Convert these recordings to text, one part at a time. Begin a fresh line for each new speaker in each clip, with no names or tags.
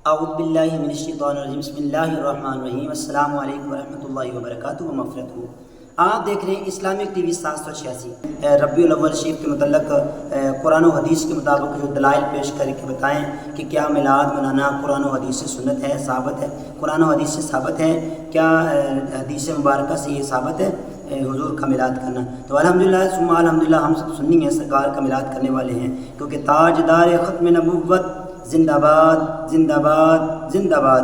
اعوذ باللہ من الشیطان الرجیم بسم اللہ الرحمن الرحیم السلام علیکم ورحمۃ اللہ وبرکاتہ و مغفرتہ۔ آپ دیکھ رہے ہیں اسلامک ٹی وی 786 ربیع الاول شریف کے متعلق قرآن و حدیث کے مطابق جو دلائل پیش کر کے بتائیں کہ کیا میلاد منانا قرآن و حدیث سے سنت ہے، ثابت ہے، قرآن و حدیث سے ثابت ہے، کیا حدیث مبارکہ سے یہ ثابت ہے حضور کا میلاد کرنا۔ تو الحمدللہ ثم الحمدللہ ہم سب سنی ہیں، سرکار کا میلاد کرنے والے ہیں، کیونکہ تاجدار ختم نبوت زندہ باد زندہ باد زندہ باد،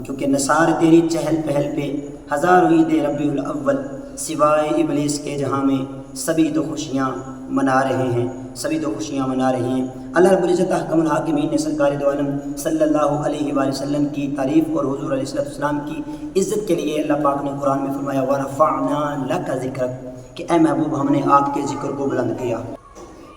کیونکہ نثار تیری چہل پہل پہ ہزار عید ربیع الاول، سوائے ابلیس کے جہاں میں سبھی تو خوشیاں منا رہے ہیں، سبھی تو خوشیاں منا رہے ہیں۔ اللہ رب العزت احکم الحاکمین نے سرکار دو عالم صلی اللہ علیہ وآلہ وسلم کی تعریف اور حضور علیہ السلام کی عزت کے لیے اللہ پاک نے قرآن میں فرمایا وَرَفَعْنَا لَكَ ذِكْرَكَ کہ اے محبوب ہم نے آپ کے ذکر کو بلند کیا۔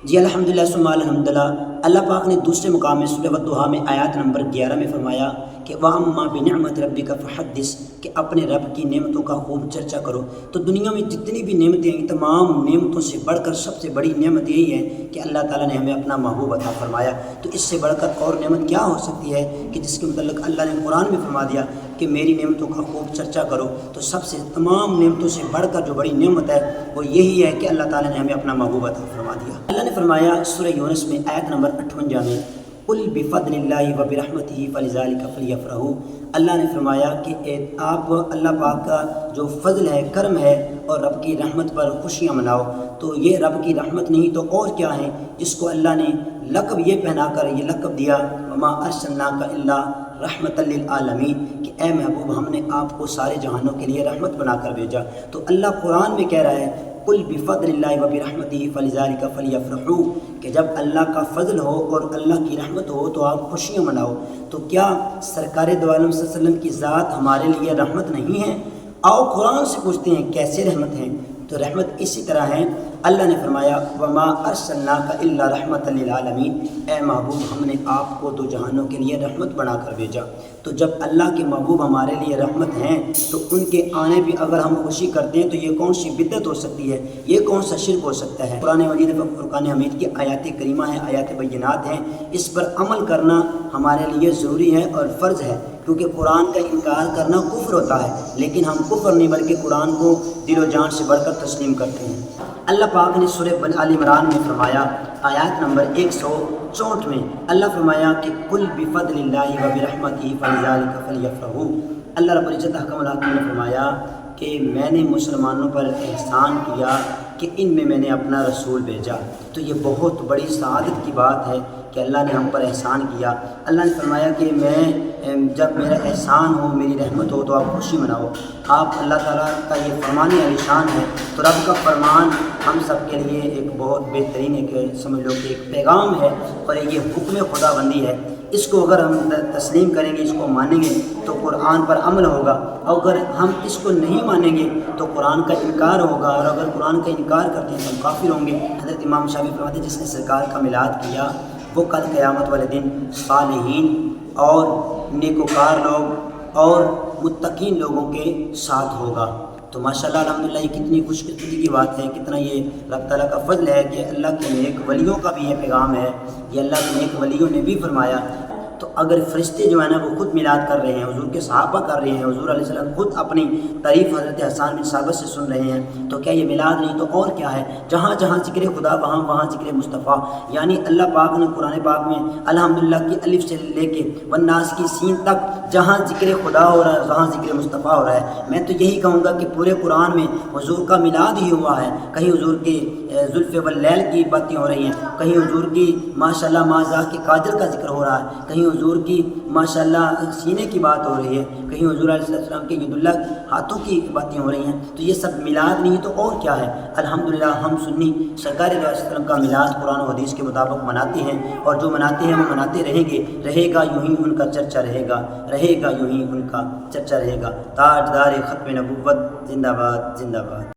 جی الحمدللہ ثم الحمدللہ، اللہ پاک نے دوسرے مقام میں سورہ والضحیٰ میں آیات نمبر 11 میں فرمایا کہ وَأَمَّا بِنِعْمَةِ رَبِّكَ فَحَدِّثْ کہ اپنے رب کی نعمتوں کا خوب چرچا کرو۔ تو دنیا میں جتنی بھی نعمتیں ہیں، تمام نعمتوں سے بڑھ کر سب سے بڑی نعمت یہی ہے کہ اللہ تعالیٰ نے ہمیں اپنا محبوب عطا فرمایا۔ تو اس سے بڑھ کر اور نعمت کیا ہو سکتی ہے کہ جس کے متعلق اللہ نے قرآن میں فرما دیا کہ میری نعمتوں کا خوب چرچا کرو۔ تو سب سے تمام نعمتوں سے بڑھ کر جو بڑی نعمت ہے وہ یہی ہے کہ اللہ تعالیٰ نے ہمیں اپنا محبوب عطا فرما دیا۔ اللہ نے فرمایا سورہ یونس میں آیت نمبر 58 میں قُلْ بِفَضْلِ اللَّهِ وَبِرَحْمَتِهِ فَلِذَلِكَ فَلْيَفْرَحُوا، اللہ نے فرمایا کہ آپ اللہ پاک کا جو فضل ہے، کرم ہے اور رب کی رحمت پر خوشیاں مناؤ۔ تو یہ رب کی رحمت نہیں تو اور کیا ہے جس کو اللہ نے لقب یہ پہنا کر یہ لقب دیا وَمَا أَرْسَلْنَاكَ إِلَّا رحمۃ للعالمین کہ اے محبوب ہم نے آپ کو سارے جہانوں کے لیے رحمت بنا کر بھیجا۔ تو اللہ قرآن میں کہہ رہا ہے قُلْ بِفَضْلِ اللَّهِ وَبِرَحْمَتِهِ فَلِذَلِكَ فَلْيَفْرَحُوا کہ جب اللہ کا فضل ہو اور اللہ کی رحمت ہو تو آپ خوشیاں مناؤ۔ تو کیا سرکار دو عالم صلی اللہ علیہ وسلم کی ذات ہمارے لیے رحمت نہیں ہے؟ آؤ قرآن سے پوچھتے ہیں کیسے رحمت ہیں۔ تو رحمت اسی طرح ہے، اللہ نے فرمایا وَمَا أَرْسَلْنَاكَ إِلَّا رَحْمَةً لِلْعَالَمِينَ اے محبوب ہم نے آپ کو دو جہانوں کے لیے رحمت بنا کر بھیجا۔ تو جب اللہ کے محبوب ہمارے لیے رحمت ہیں تو ان کے آنے بھی اگر ہم خوشی کرتے ہیں تو یہ کون سی بدعت ہو سکتی ہے، یہ کون سا شرک ہو سکتا ہے۔ قرآن مجید فرقان حمید کی آیات کریمہ ہیں، آیات بینات ہیں، اس پر عمل کرنا ہمارے لیے ضروری ہے اور فرض ہے، کیونکہ قرآن کا انکار کرنا کفر ہوتا ہے، لیکن ہم کفر نہیں بلکہ قرآن کو دل و جان سے بڑھ کر تسلیم کرتے ہیں۔ اللہ پاک نے سورہ آل عمران میں فرمایا آیات نمبر 164 میں اللہ فرمایا کہ قُلْ بِفَضْلِ اللَّهِ وَبِرَحْمَتِهِ فَلِذَلِكَ فَلْيَفْرَحُوا اللہ رب العزت احکم الحاکمین نے فرمایا کہ میں نے مسلمانوں پر احسان کیا کہ ان میں نے اپنا رسول بھیجا۔ تو یہ بہت بڑی سعادت کی بات ہے کہ اللہ نے ہم پر احسان کیا۔ اللہ نے فرمایا کہ میں جب میرا احسان ہو، میری رحمت ہو تو آپ خوشی مناؤ۔ آپ اللہ تعالیٰ کا یہ فرمان علی شان ہے، تو رب کا فرمان ہم سب کے لیے ایک بہت بہترین ایک سمجھ لو کہ ایک پیغام ہے اور یہ حکم خدا بندی ہے۔ اس کو اگر ہم تسلیم کریں گے، اس کو مانیں گے تو قرآن پر عمل ہوگا، اور اگر ہم اس کو نہیں مانیں گے تو قرآن کا انکار ہوگا، اور اگر قرآن کا انکار کرتے ہیں تو ہم کافر ہوں گے۔ حضرت امام شافعی فرماتے ہیں جس نے سرکار کا میلاد کیا وہ کل قیامت والے دن صالحین اور نیکوکار لوگ اور متقین لوگوں کے ساتھ ہوگا۔ تو ماشاءاللہ الحمدللہ یہ کتنی خوش قسمتی کی بات ہے، کتنا یہ رب تعالیٰ کا فضل ہے کہ اللہ کے نیک ولیوں کا بھی یہ پیغام ہے، یہ اللہ کے نیک ولیوں نے بھی فرمایا۔ تو اگر فرشتے جو ہیں نا وہ خود میلاد کر رہے ہیں، حضور کے صحابہ کر رہے ہیں، حضور علیہ السلام خود اپنی تعریف حضرت حسان بن ثابت سے سن رہے ہیں، تو کیا یہ میلاد نہیں تو اور کیا ہے؟ جہاں جہاں ذکر خدا وہاں وہاں ذکر مصطفیٰ، یعنی اللہ پاک نے قرآن پاک میں الحمدللہ کی الف سے لے کے والناس کی سین تک جہاں ذکر خدا ہو رہا ہے وہاں ذکر مصطفیٰ ہو رہا ہے۔ میں تو یہی کہوں گا کہ پورے قرآن میں حضور کا میلاد ہی ہوا ہے، کہیں حضور کے زلف واللیل کی باتیں ہو رہی ہیں، کہیں حضور کی ماشاءاللہ ماذا کے قادر کا ذکر ہو رہا ہے، کہیں حضور کی ماشاءاللہ سینے کی بات ہو رہی ہے، کہیں حضور علیہ السلام کے ید اللہ ہاتھوں کی باتیں ہو رہی ہیں۔ تو یہ سب میلاد نہیں تو اور کیا ہے؟ الحمدللہ ہم سنی سرکار علیہ السلام کا میلاد قرآن و حدیث کے مطابق مناتے ہیں، اور جو مناتے ہیں وہ مناتے رہیں گے، رہے گا یوں ہی ان کا چرچا رہے گا، رہے گا یوں ہی ان کا چرچا رہے گا۔ تاجدار ختم نبوت زندہ باد زندہ باد۔